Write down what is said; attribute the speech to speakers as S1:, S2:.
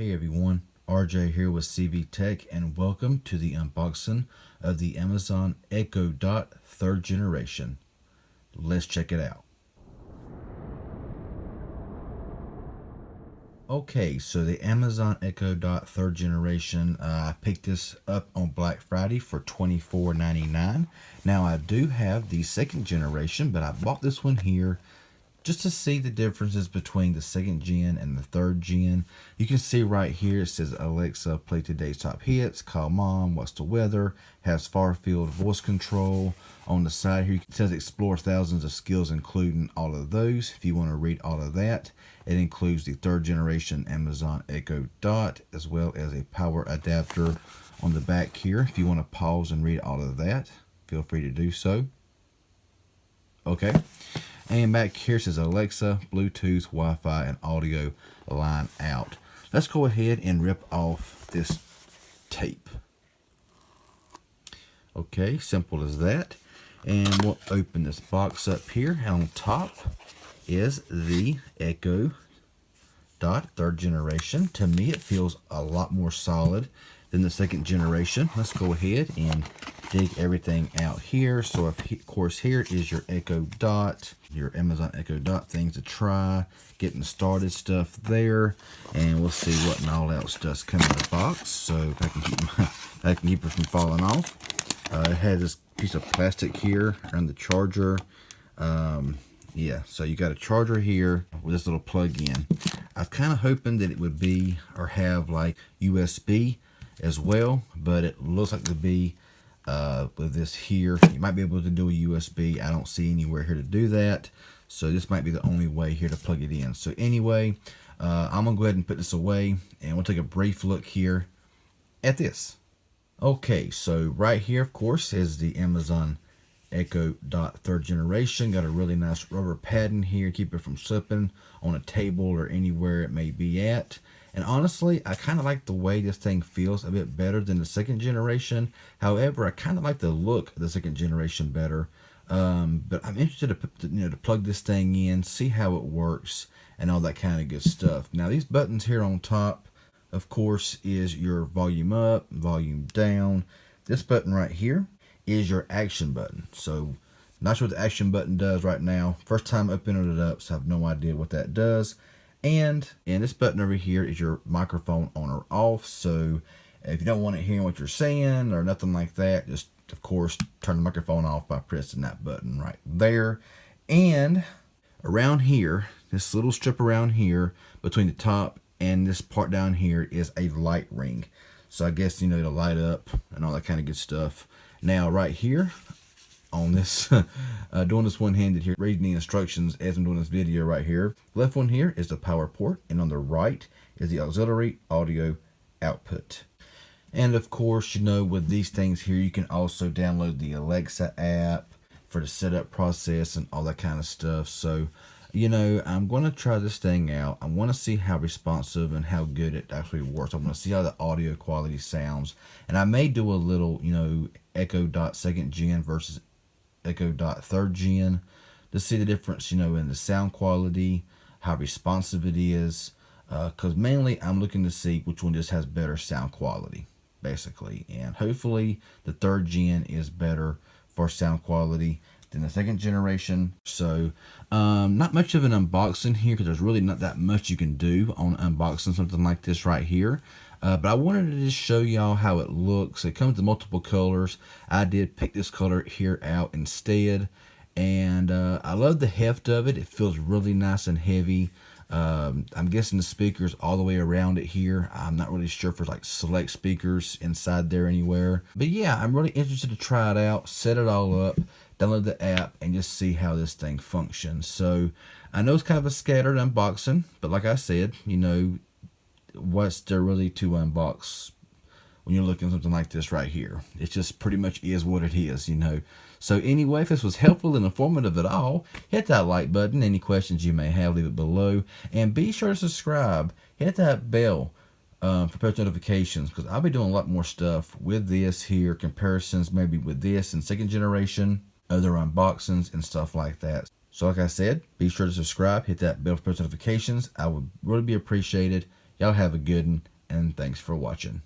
S1: Hey everyone, RJ here with CV Tech, and welcome to the unboxing of the Amazon Echo Dot 3rd generation. Let's check it out. Okay, so the Amazon Echo Dot 3rd generation, I picked this up on Black Friday for $24.99. Now I do have the 2nd generation, but I bought this one here just to see the differences between the 2nd gen and the 3rd gen. You can see right here it says Alexa, play today's top hits, call mom, what's the weather, has far field voice control. On the side here it says explore thousands of skills, including all of those. If you want to read all of that, it includes the 3rd generation Amazon Echo Dot as well as a power adapter on the back here. If you want to pause and read all of that, feel free to do so. Okay. And back here says Alexa, Bluetooth, Wi-Fi, and audio line out. Let's go ahead and rip off this tape. Okay, simple as that. And we'll open this box up here. On top is the Echo Dot 3rd generation. To me, it feels a lot more solid than the 2nd generation. Let's go ahead and dig everything out here. So of course here is your Echo Dot, your Amazon Echo Dot things to try, getting started stuff there, and we'll see what and all else does come in the box. So if I can keep it from falling off. It has this piece of plastic here around the charger. Yeah, so you got a charger here with this little plug in. I was kind of hoping that it would be or have like USB as well, but it looks like to be with this here. You might be able to do a USB. I don't see anywhere here to do that, so this might be the only way here to plug it in. So anyway, I'm gonna go ahead and put this away, and we'll take a brief look here at this. Okay, so right here, of course, is the Amazon Echo Dot 3rd generation. Got a really nice rubber padding here, keep it from slipping on a table or anywhere it may be at. And honestly, I kind of like the way this thing feels a bit better than the 2nd generation. However, I kind of like the look of the 2nd generation better. But I'm interested to plug this thing in, see how it works, and all that kind of good stuff. Now, these buttons here on top, of course, is your volume up, volume down. This button right here is your action button. So, not sure what the action button does right now. First time opening it up, so I have no idea what that does. And this button over here is your microphone on or off. So if you don't want it hearing what you're saying or nothing like that, just of course turn the microphone off by pressing that button right there. And around here, this little strip around here between the top and this part down here is a light ring. So I guess, to light up and all that kind of good stuff. Now right here on this, doing this one-handed here, reading the instructions as I'm doing this video right here. Left one here is the power port, and on the right is the auxiliary audio output. And of course, with these things here, you can also download the Alexa app for the setup process and all that kind of stuff. So, I'm going to try this thing out. I want to see how responsive and how good it actually works. I want to see how the audio quality sounds. And I may do a little, Echo Dot 2nd gen versus Echo Dot 3rd gen to see the difference, in the sound quality, how responsive it is, because mainly I'm looking to see which one just has better sound quality, basically. And hopefully the 3rd gen is better for sound quality than the 2nd generation. So not much of an unboxing here, because there's really not that much you can do on unboxing something like this right here. But I wanted to just show y'all how it looks. It comes in multiple colors. I did pick this color here out instead. And I love the heft of it. It feels really nice and heavy. I'm guessing the speakers all the way around it here. I'm not really sure if there's like select speakers inside there anywhere. But yeah, I'm really interested to try it out, set it all up, download the app, and just see how this thing functions. So I know it's kind of a scattered unboxing, but like I said, what's there really to unbox when you're looking at something like this right here? It just pretty much is what it is, So anyway, if this was helpful and informative at all, hit that like button. Any questions you may have, leave it below. And be sure to subscribe. Hit that bell for post notifications, because I'll be doing a lot more stuff with this here, comparisons maybe with this and 2nd generation, other unboxings and stuff like that. So like I said, be sure to subscribe, hit that bell for post notifications. I would really be appreciated. Y'all have a good one, and thanks for watching.